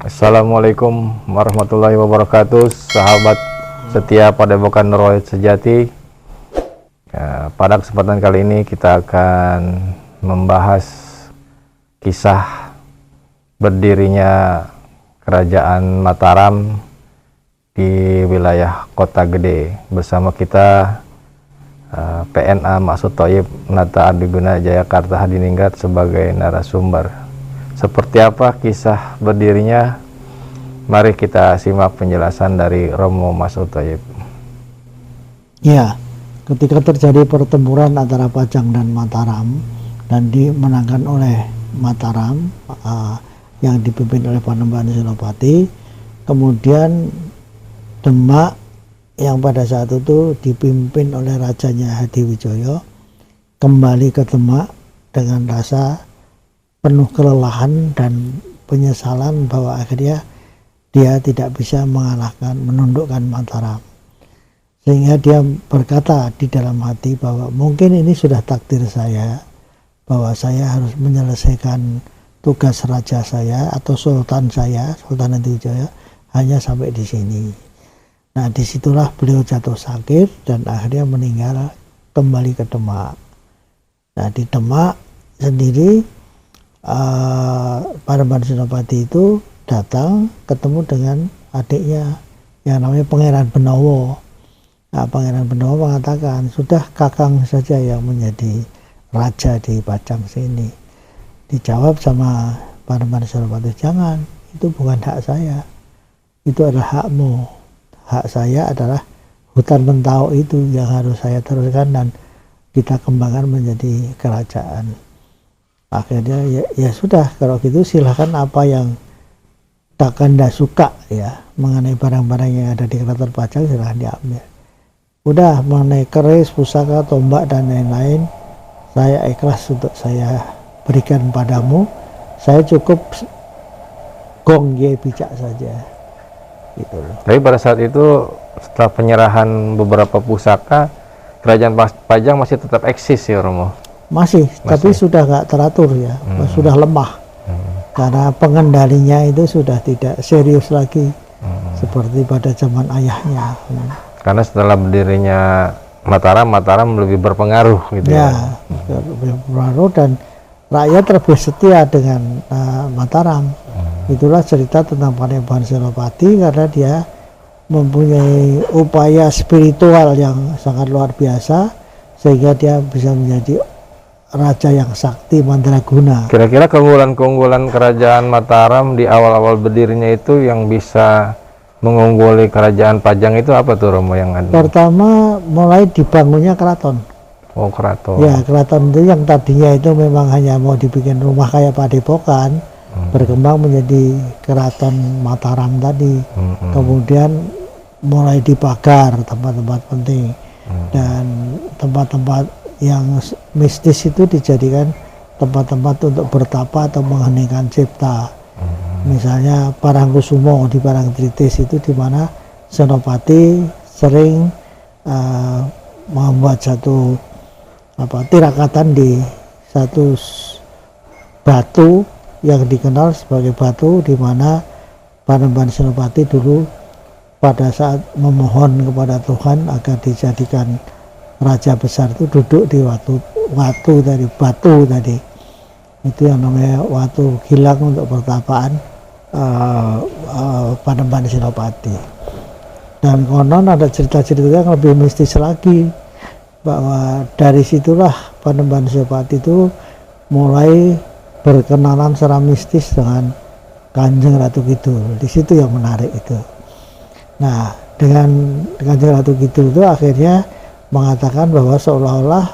Assalamualaikum warahmatullahi wabarakatuh, sahabat setia Padepokan Rohayat Sejati. Pada kesempatan kali ini kita akan membahas kisah berdirinya Kerajaan Mataram di wilayah Kota Gede. Bersama kita PNA Maksud Thoyib Nata Ardiguna Jayakarta Hadiningrat sebagai narasumber. Seperti apa kisah berdirinya? Mari kita simak penjelasan dari Romo Maksud Thoyib. Ya, ketika terjadi pertempuran antara Pajang dan Mataram dan dimenangkan oleh Mataram yang dipimpin oleh Panembahan Senopati, kemudian Demak yang pada saat itu dipimpin oleh rajanya Hadiwijoyo kembali ke Demak dengan rasa penuh kelelahan dan penyesalan bahwa akhirnya dia tidak bisa menundukkan Mataram, sehingga dia berkata di dalam hati bahwa mungkin ini sudah takdir saya, bahwa saya harus menyelesaikan tugas raja saya atau sultan saya, Sultan Hadiwijoyo, hanya sampai di sini. Nah, disitulah beliau jatuh sakit dan akhirnya meninggal kembali ke Demak. Nah, di Demak sendiri Panembahan Senopati itu datang ketemu dengan adiknya yang namanya Pangeran Benowo. Nah, Pangeran Benowo mengatakan, sudah Kakang saja yang menjadi raja di Pajang sini. Dijawab sama Panembahan Senopati, jangan, itu bukan hak saya, itu adalah hakmu. Hak saya adalah hutan Mentau itu yang harus saya teruskan dan kita kembangkan menjadi kerajaan. Akhirnya ya sudah, kalau gitu silahkan apa yang Kakanda suka ya mengenai barang-barang yang ada di Keraton Pajang silahkan diambil. Udah, mengenai keris, pusaka, tombak dan lain-lain saya ikhlas untuk saya berikan padamu. Saya cukup gong ye bijak saja. Gitu loh. Tapi pada saat itu setelah penyerahan beberapa pusaka, Kerajaan Pajang masih tetap eksis ya Romo? Masih, tapi sudah nggak teratur ya, sudah lemah. Karena pengendalinya itu sudah tidak serius lagi seperti pada zaman ayahnya. Karena setelah berdirinya Mataram lebih berpengaruh gitu ya. Lebih berpengaruh dan rakyat lebih setia dengan Mataram. Itulah cerita tentang Panembahan Senopati, karena dia mempunyai upaya spiritual yang sangat luar biasa sehingga dia bisa menjadi raja yang sakti mandraguna. Kira-kira keunggulan-keunggulan Kerajaan Mataram di awal-awal berdirinya itu yang bisa mengungguli Kerajaan Pajang itu apa tuh Romo yang ada? Pertama, mulai dibangunnya keraton. Oh, keraton. Ya, keraton itu yang tadinya itu memang hanya mau dibikin rumah kayak Padepokan, berkembang menjadi Keraton Mataram tadi. Kemudian mulai dipagar tempat-tempat penting dan tempat-tempat yang mistis itu dijadikan tempat-tempat untuk bertapa atau mengheningkan cipta. Misalnya Parangkusumo di Parangtritis itu di mana Senopati sering membuat satu tirakatan di satu batu yang dikenal sebagai batu di mana Panembahan Senopati dulu pada saat memohon kepada Tuhan agar dijadikan raja besar itu duduk di batu tadi. Itu yang namanya watu gilang untuk pertapaan Panembahan Senopati. Dan konon ada cerita-cerita yang lebih mistis lagi, bahwa dari situlah Panembahan Senopati itu mulai berkenalan secara mistis dengan Kanjeng Ratu Kidul. Di situ yang menarik itu. Nah, dengan Kanjeng Ratu Kidul itu akhirnya mengatakan bahwa seolah-olah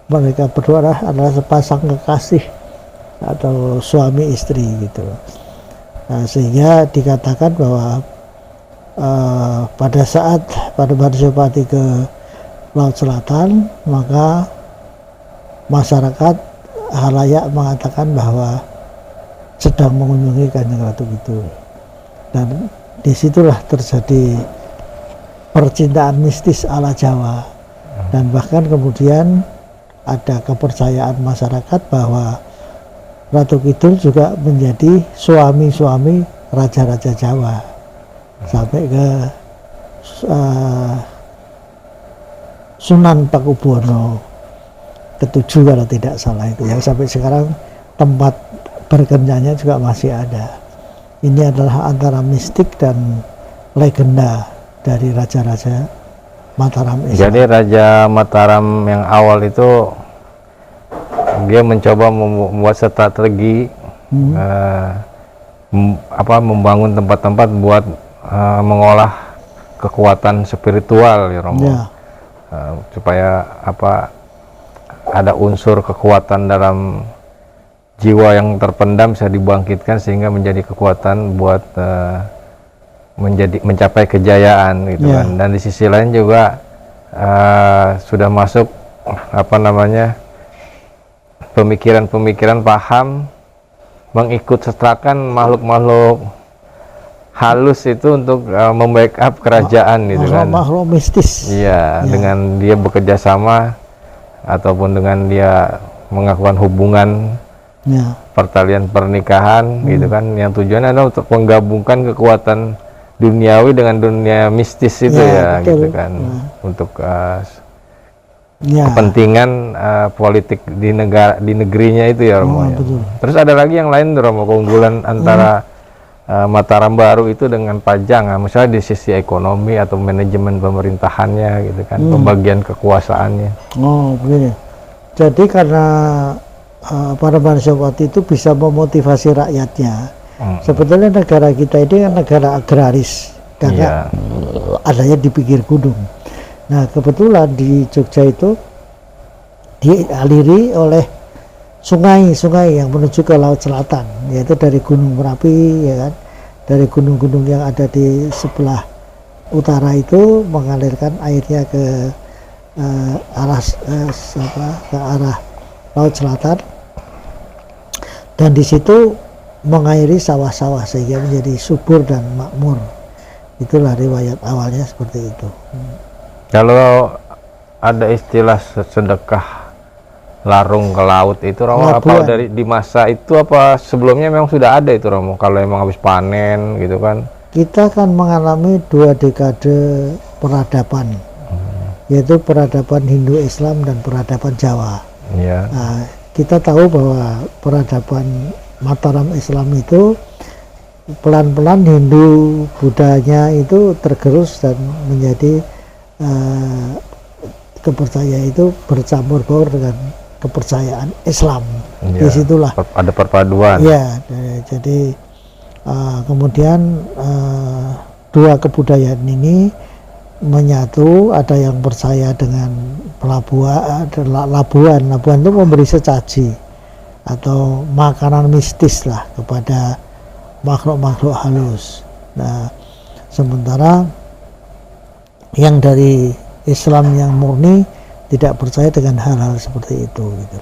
mereka berdua adalah sepasang kekasih atau suami istri gitu. Nah, sehingga dikatakan bahwa pada saat Panembahan Senopati ke Laut Selatan, maka masyarakat halayak mengatakan bahwa sedang mengunjungi Kanjeng Ratu Kidul. Dan disitulah terjadi percintaan mistis ala Jawa. Dan bahkan kemudian ada kepercayaan masyarakat bahwa Ratu Kidul juga menjadi suami-suami raja-raja Jawa sampai ke Sunan Pakubuwono ke-7 kalau tidak salah itu, yang sampai sekarang tempat berkencangnya juga masih ada. Ini adalah antara mistik dan legenda dari raja-raja Mataram Islam. Jadi Raja Mataram yang awal itu dia mencoba membuat strategi membangun tempat-tempat buat mengolah kekuatan spiritual ya Romo. Ya. Supaya ada unsur kekuatan dalam jiwa yang terpendam bisa dibangkitkan sehingga menjadi kekuatan buat mencapai kejayaan gitu Ya. kan. Dan di sisi lain juga sudah masuk pemikiran-pemikiran paham mengikut sertakan makhluk-makhluk halus itu untuk membackup kerajaan gitu kan. Makhluk mistis. Iya, Ya. dengan dia bekerja sama ataupun dengan dia melakukan hubungan Ya. pertalian pernikahan gitu kan, yang tujuannya adalah untuk menggabungkan kekuatan duniawi dengan dunia mistis itu Ya, ya betul. gitu kan. Ya. Untuk Ya. kepentingan politik di negerinya itu ya Romo. Ya. Betul. Terus ada lagi yang lain Romo, keunggulan antara Mataram Baru itu dengan Pajang, misalnya di sisi ekonomi atau manajemen pemerintahannya gitu kan, pembagian kekuasaannya. Oh, begini. Jadi karena Panembahan Senopati itu bisa memotivasi rakyatnya. Sebetulnya negara kita ini kan negara agraris karena adanya di pinggir gunung. Nah, kebetulan di Jogja itu dialiri oleh sungai-sungai yang menuju ke Laut Selatan, yaitu dari Gunung Merapi, ya kan, dari gunung-gunung yang ada di sebelah utara itu mengalirkan airnya ke arah Laut Selatan, dan di situ mengairi sawah-sawah sehingga menjadi subur dan makmur. Itulah riwayat awalnya seperti itu. Kalau ada istilah sedekah larung ke laut itu Romo, apa dari di masa itu apa sebelumnya memang sudah ada itu Romo, kalau emang habis panen gitu kan? Kita kan mengalami 2 dekade peradaban, yaitu peradaban Hindu Islam dan peradaban Jawa. Iya. Nah, kita tahu bahwa peradaban Mataram Islam itu pelan-pelan Hindu Budanya itu tergerus dan menjadi kepercayaan itu bercampur baur dengan kepercayaan Islam. Ya, Disitulah ada perpaduan. ya, jadi kemudian 2 kebudayaan ini menyatu. Ada yang percaya dengan labuan itu memberi sesaji atau makanan mistis lah kepada makhluk-makhluk halus. Nah, sementara yang dari Islam yang murni tidak percaya dengan hal-hal seperti itu gitu.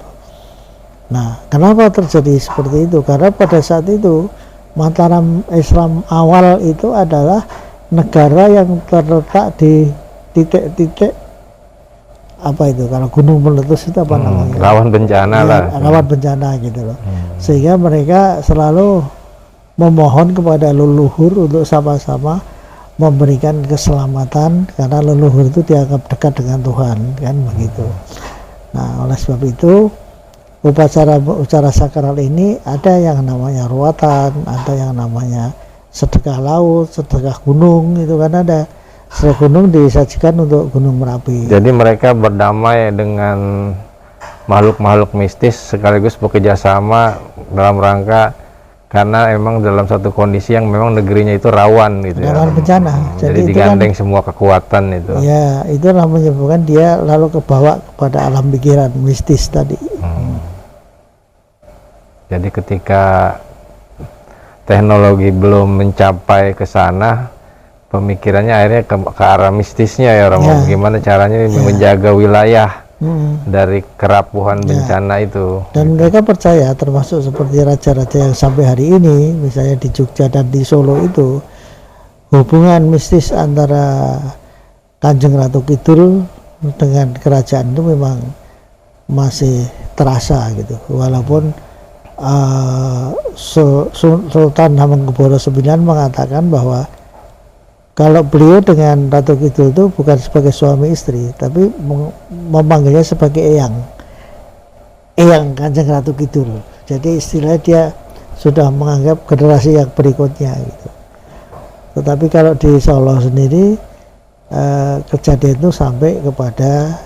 Nah, kenapa terjadi seperti itu? Karena pada saat itu Mataram Islam awal itu adalah negara yang terletak di titik-titik kalau gunung meletus itu apa namanya? Rawan bencana Ya, lah. rawan bencana gitu loh. Sehingga mereka selalu memohon kepada leluhur untuk sama-sama memberikan keselamatan, karena leluhur itu dianggap dekat dengan Tuhan, kan begitu. Nah, oleh sebab itu upacara sakral ini ada yang namanya ruatan, ada yang namanya sedekah laut, sedekah gunung, itu kan ada. Sedekah gunung disajikan untuk Gunung Merapi. Jadi mereka berdamai dengan makhluk-makhluk mistis sekaligus bekerja sama dalam rangka karena emang dalam satu kondisi yang memang negerinya itu rawan gitu ya. Rawan bencana. Jadi itu digandeng semua kekuatan itu. Ya, itu menyebabkan dia lalu kebawa kepada alam pikiran mistis tadi. Jadi ketika teknologi belum mencapai ke sana, pemikirannya akhirnya ke arah mistisnya ya Romo. Ya. Gimana caranya menjaga wilayah Hmm. dari kerapuhan bencana itu. Dan mereka percaya, termasuk seperti raja-raja yang sampai hari ini, misalnya di Jogja dan di Solo itu, hubungan mistis antara Kanjeng Ratu Kidul dengan kerajaan itu memang masih terasa gitu, walaupun Sultan Hamengkubuwono IX mengatakan bahwa kalau beliau dengan Ratu Kidul itu bukan sebagai suami istri, tapi memanggilnya sebagai eyang Kanjeng Ratu Kidul. Jadi istilahnya dia sudah menganggap generasi yang berikutnya gitu. Tetapi kalau di Solo sendiri kejadian itu sampai kepada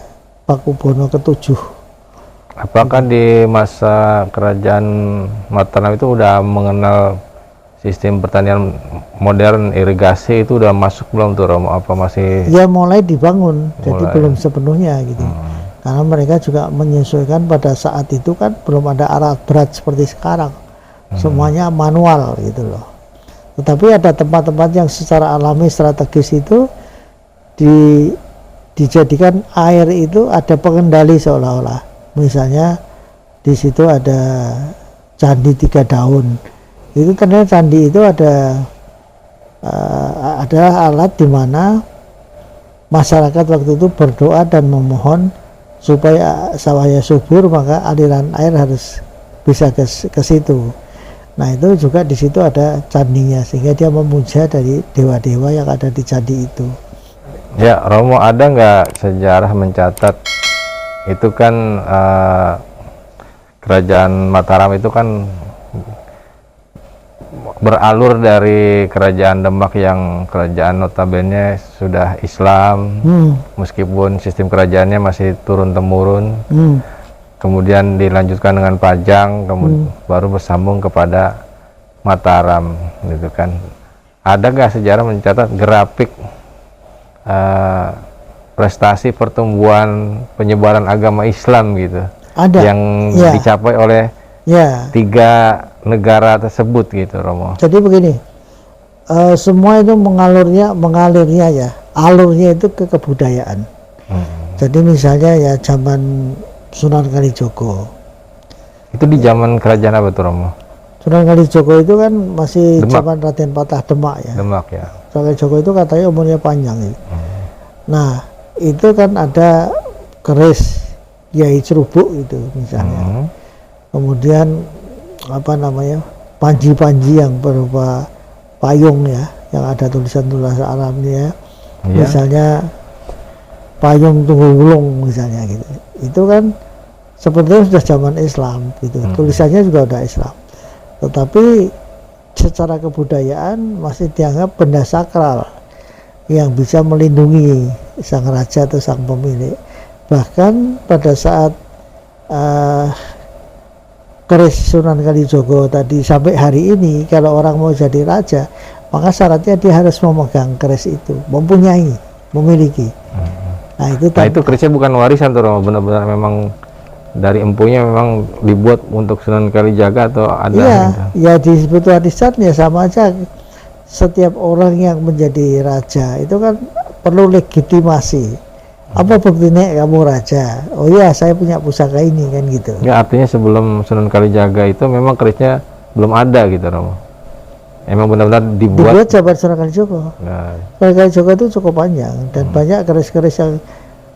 Pakubono ke-7. Apakah di masa kerajaan Mataram itu udah mengenal sistem pertanian modern, irigasi itu udah masuk belum tuh Romo? Apa masih? Ya mulai dibangun, jadi belum sepenuhnya gitu. Karena mereka juga menyesuaikan pada saat itu kan belum ada alat berat seperti sekarang. Semuanya manual gitu loh. Tetapi ada tempat-tempat yang secara alami strategis itu dijadikan air itu ada pengendali seolah-olah. Misalnya di situ ada candi 3 daun. Itu ternyata candi itu adalah alat di mana masyarakat waktu itu berdoa dan memohon supaya sawahnya subur, maka aliran air harus bisa ke situ. Nah itu juga di situ ada candinya, sehingga dia memuja dari dewa-dewa yang ada di candi itu. Ya Romo, ada nggak sejarah mencatat itu kan kerajaan Mataram itu kan beralur dari kerajaan Demak yang kerajaan notabene sudah Islam, meskipun sistem kerajaannya masih turun-temurun, kemudian dilanjutkan dengan Pajang, kemudian baru bersambung kepada Mataram, gitu kan. Ada nggak sejarah mencatat grafik prestasi pertumbuhan penyebaran agama Islam gitu? Ada. Yang dicapai oleh 3 negara tersebut gitu Romo. Jadi begini, semua itu mengalirnya ya, alurnya itu ke kebudayaan. Jadi misalnya ya zaman Sunan Kalijogo. Itu di zaman kerajaan apa tuh Romo? Sunan Kalijogo itu kan masih zaman Raden Patah Demak ya. Demak ya. Sunan Kalijogo itu katanya umurnya panjang ya. Nah itu kan ada keris Yai Cerubuk itu misalnya. Kemudian apa namanya, panji-panji yang berupa payung ya, yang ada tulisan-tulisan Arabnya, misalnya payung Tunggu Wulung misalnya gitu. Itu kan sebenarnya sudah zaman Islam gitu, tulisannya juga udah Islam. Tetapi secara kebudayaan masih dianggap benda sakral yang bisa melindungi sang raja atau sang pemilik. Bahkan pada saat keris Sunan Kalijogo tadi sampai hari ini, kalau orang mau jadi raja, maka syaratnya dia harus memegang keris itu, memiliki. Nah itu kerisnya bukan warisan tuh Romo, benar-benar memang dari empunya memang dibuat untuk Sunan Kalijaga atau ada? Iya, ya disebut warisan ya sama aja. Setiap orang yang menjadi raja itu kan perlu legitimasi. Apa buktinya kamu raja? Oh iya, saya punya pusaka ini kan gitu. Ya artinya sebelum Sunan Kalijaga itu memang kerisnya belum ada gitu Romo. Emang benar-benar dibuat zaman Sunan Kalijogo. Sunan Kalijogo itu cukup panjang dan banyak keris-keris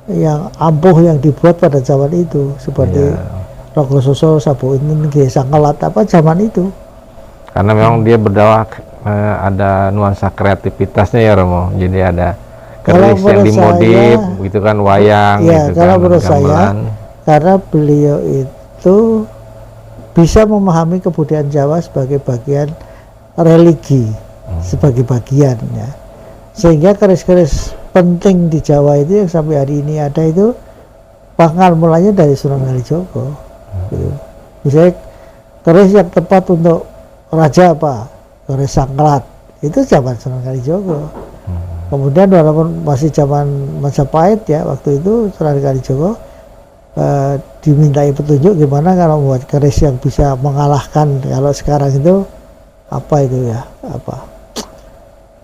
yang ampuh yang dibuat pada zaman itu, seperti Rogo Soso, Sabu Inen, Sangkalat apa zaman itu. Karena memang dia berdakwah ada nuansa kreativitasnya ya Romo. Jadi ada keris yang dimodif gitu kan, wayang gitu kalau kan, menurut saya karena beliau itu bisa memahami kebudayaan Jawa sebagai bagian religi, sebagai bagian ya, sehingga keris-keris penting di Jawa itu yang sampai hari ini ada itu pangkal mulanya dari Sunan Kalijogo gitu. Misalnya keris yang tepat untuk raja apa, keris Sangklat itu zaman Sunan Kalijogo. Kemudian walaupun masih zaman Majapahit ya, waktu itu Sunan Kalijogo dimintai petunjuk gimana kalau membuat keris yang bisa mengalahkan, kalau sekarang itu apa itu ya, apa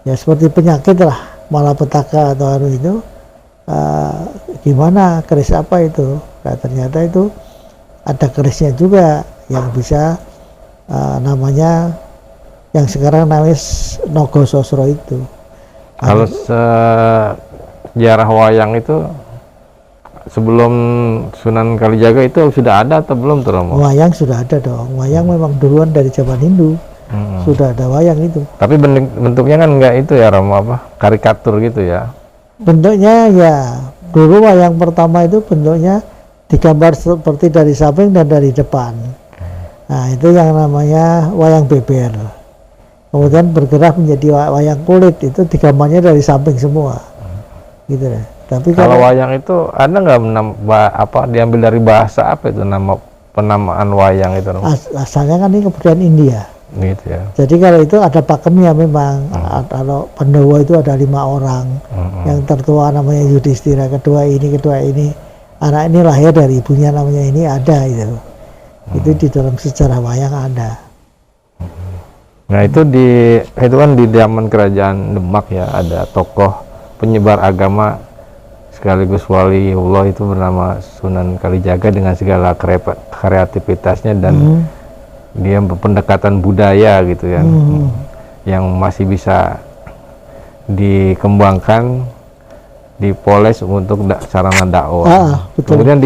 ya seperti penyakit lah, malapetaka atau anu itu, gimana keris apa itu. Nah, ternyata itu ada kerisnya juga yang bisa namanya yang sekarang namanya Nogo Sosro itu. Kalau sejarah wayang itu sebelum Sunan Kalijaga itu sudah ada atau belum tuh Romo? Wayang sudah ada dong. Wayang memang duluan dari zaman Hindu. Sudah ada wayang itu. Tapi bentuknya kan enggak itu ya Romo, apa? Karikatur gitu ya. Bentuknya ya, dulu wayang pertama itu bentuknya digambar seperti dari samping dan dari depan. Nah, itu yang namanya wayang beber. Kemudian bergerak menjadi wayang kulit, itu digambarnya dari samping semua. Gitu deh. Tapi Kalau wayang itu ada nggak apa diambil dari bahasa apa itu nama penamaan wayang itu Romo? asalnya kan ini kebudayaan India. Gitu ya. Jadi kalau itu ada pakemnya memang. Kalau Pandawa itu ada 5 orang. Yang tertua namanya Yudhistira, kedua ini. Anak ini lahir dari ibunya namanya ini, ada itu. Itu di dalam sejarah wayang ada. Nah itu kan di zaman kerajaan Demak ya, ada tokoh penyebar agama sekaligus waliullah itu bernama Sunan Kalijaga dengan segala kreativitasnya dan dia pendekatan budaya gitu ya, yang masih bisa dikembangkan, dipoles untuk sarana dakwah. Kemudian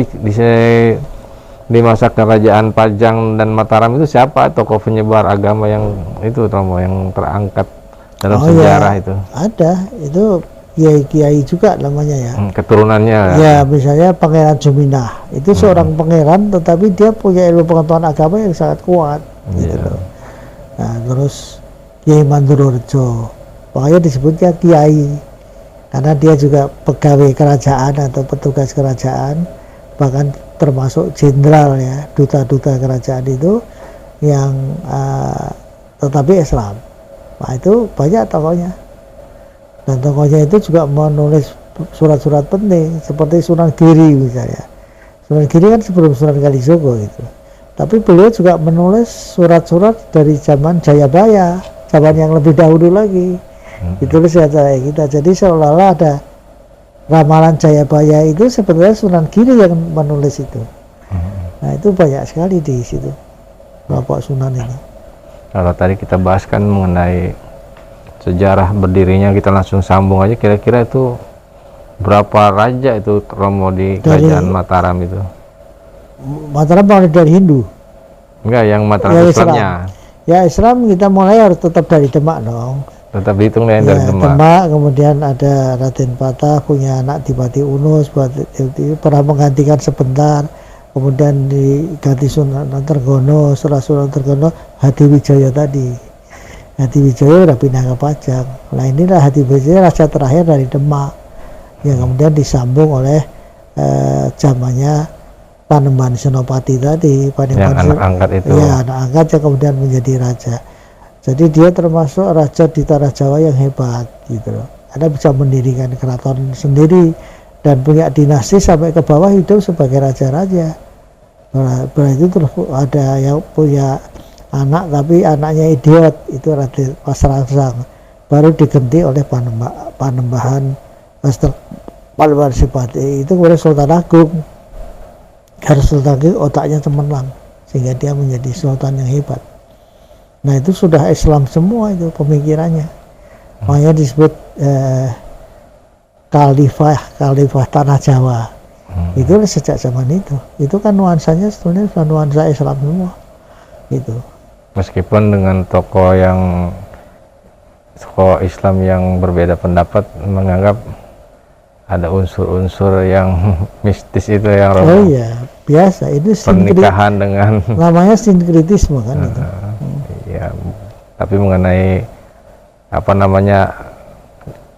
di masa kerajaan Pajang dan Mataram itu siapa tokoh penyebar agama yang itu Romo yang terangkat dalam sejarah itu? Ada, itu kiai juga namanya ya. Keturunannya ya. Misalnya Pangeran Juminah itu seorang pangeran, tetapi dia punya ilmu pengetahuan agama yang sangat kuat. Gitu loh. Nah, terus Kiai Mandurorejo, makanya disebutnya kiai karena dia juga pegawai kerajaan atau petugas kerajaan, bahkan termasuk jenderal ya, duta-duta kerajaan itu yang tetapi Islam. Nah, itu banyak tokohnya. Dan tokohnya itu juga menulis surat-surat penting seperti Sunan Giri misalnya. Sunan Giri kan sebelum Sunan Kalijogo gitu. Tapi beliau juga menulis surat-surat dari zaman Jayabaya, zaman yang lebih dahulu lagi. Ditulis secara kita. Jadi seolah-olah ada ramalan Jayabaya itu sebenarnya Sunan Giri yang menulis itu. Nah, itu banyak sekali di situ kelompok Sunan ini. Kalau tadi kita bahas kan mengenai sejarah berdirinya, kita langsung sambung aja, kira-kira itu berapa raja itu Romo di kerajaan Mataram itu? Mataram mulai dari Hindu? Enggak, yang Mataram Islamnya. Ya Islam kita mulai harus tetap dari Demak dong. Tetap dihitung dari Demak. Kemudian ada Raden Patah punya anak Dipati Unus, pernah menggantikan sebentar. Kemudian diganti Sunan Tergono, setelah Sunan Tergono Hadiwijaya tadi. Hadiwijaya udah pindah ke Pajang. Nah inilah Hadiwijaya raja terakhir dari Demak yang kemudian disambung oleh zamannya Panembahan Senopati tadi. Yang anak angkat itu. Ya, anak angkat yang kemudian menjadi raja. Jadi dia termasuk raja di tanah Jawa yang hebat gitu loh. Ada bisa mendirikan keraton sendiri dan punya dinasti sampai ke bawah, hidup sebagai raja-raja. Berarti terus ada yang punya anak tapi anaknya idiot, itu Raden Pasrangsang, baru diganti oleh Panembahan Senopati itu kemudian Sultan Agung. Karena Sultan Agung otaknya cemerlang sehingga dia menjadi sultan yang hebat. Nah itu sudah Islam semua itu pemikirannya. Makanya disebut Khalifah Tanah Jawa. Itu sejak zaman itu. Itu kan nuansanya sebenarnya nuansa Islam semua. Itu. Meskipun dengan tokoh Islam yang berbeda pendapat menganggap ada unsur-unsur yang mistis itu yang Romo. Oh iya, biasa itu pernikahan dengan namanya sinkritisme kan itu. Iya, tapi mengenai apa namanya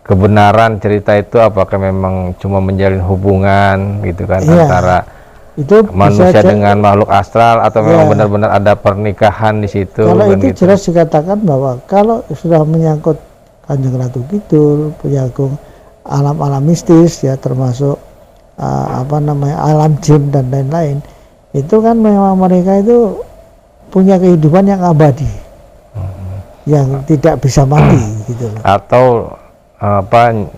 kebenaran cerita itu apakah memang cuma menjalin hubungan gitu kan antara itu manusia dengan makhluk astral atau memang benar-benar ada pernikahan di situ. Kalau itu gitu. Jelas dikatakan bahwa kalau sudah menyangkut Kanjeng Ratu Kidul, menyangkut alam-alam mistis ya, termasuk alam jin dan lain-lain, itu kan memang mereka itu punya kehidupan yang abadi, yang tidak bisa mati gitu loh. Atau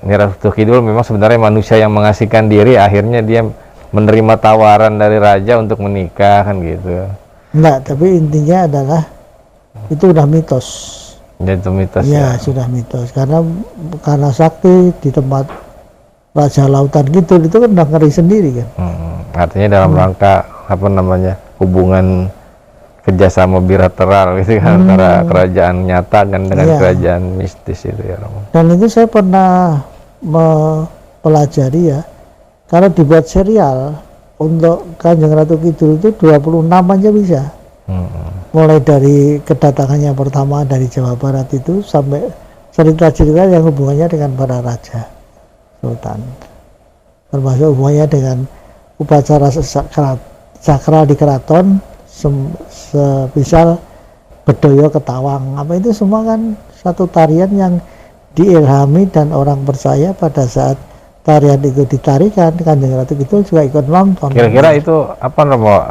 Nyai Ratu Kidul memang sebenarnya manusia yang mengasihkan diri, akhirnya dia menerima tawaran dari raja untuk menikah kan gitu. Enggak, tapi intinya adalah itu udah mitos. Ya, itu mitos ya. Sudah mitos karena sakti di tempat Raja Lautan Kidul itu kan udah ngeri sendiri kan. Artinya dalam rangka apa namanya hubungan kerjasama bilateral gitu kan antara kerajaan nyata dan dengan Iya. kerajaan mistis itu ya Romo. Dan itu saya pernah mempelajari ya, kalau dibuat serial untuk Kanjeng Ratu Kidul itu 26 aja bisa. Mulai dari kedatangannya pertama dari Jawa Barat itu sampai cerita-cerita yang hubungannya dengan para raja sultan, termasuk hubungannya dengan upacara sakral di keraton, semisal Bedoyo Ketawang, apa itu semua kan satu tarian yang diilhami dan orang percaya pada saat tarian itu ditarikan Kanjeng Ratu Kidul juga ikut nonton. Kira-kira itu apa Romo?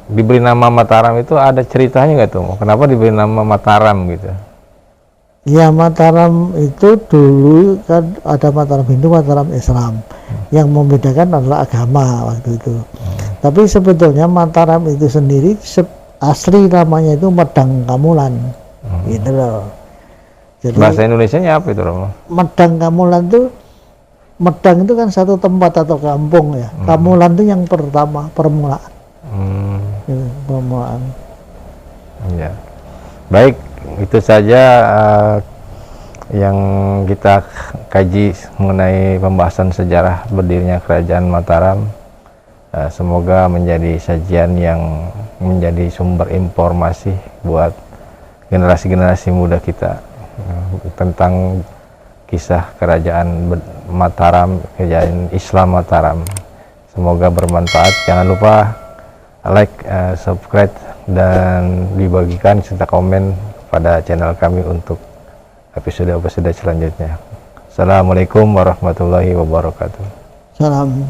Diberi nama Mataram itu ada ceritanya nggak tuh? Kenapa diberi nama Mataram gitu? Ya, Mataram itu dulu kan ada Mataram Hindu, Mataram Islam. Yang membedakan adalah agama waktu itu. Tapi sebetulnya Mataram itu sendiri asli namanya itu Medang Kamulan. Gitu loh. Jadi Bahasa Indonesianya apa itu Romo? Medang Kamulan itu, Medang itu kan satu tempat atau kampung ya. Kamulan itu yang pertama, permulaan. Gitu, permulaan. Ya. Baik, itu saja yang kita kaji mengenai pembahasan sejarah berdirinya Kerajaan Mataram. Semoga menjadi sajian yang menjadi sumber informasi buat generasi-generasi muda kita tentang kisah Kerajaan Mataram, Kerajaan Islam Mataram. Semoga bermanfaat. Jangan lupa like, subscribe, dan dibagikan serta komen pada channel kami untuk episode-episode selanjutnya. Assalamualaikum warahmatullahi wabarakatuh. Salam.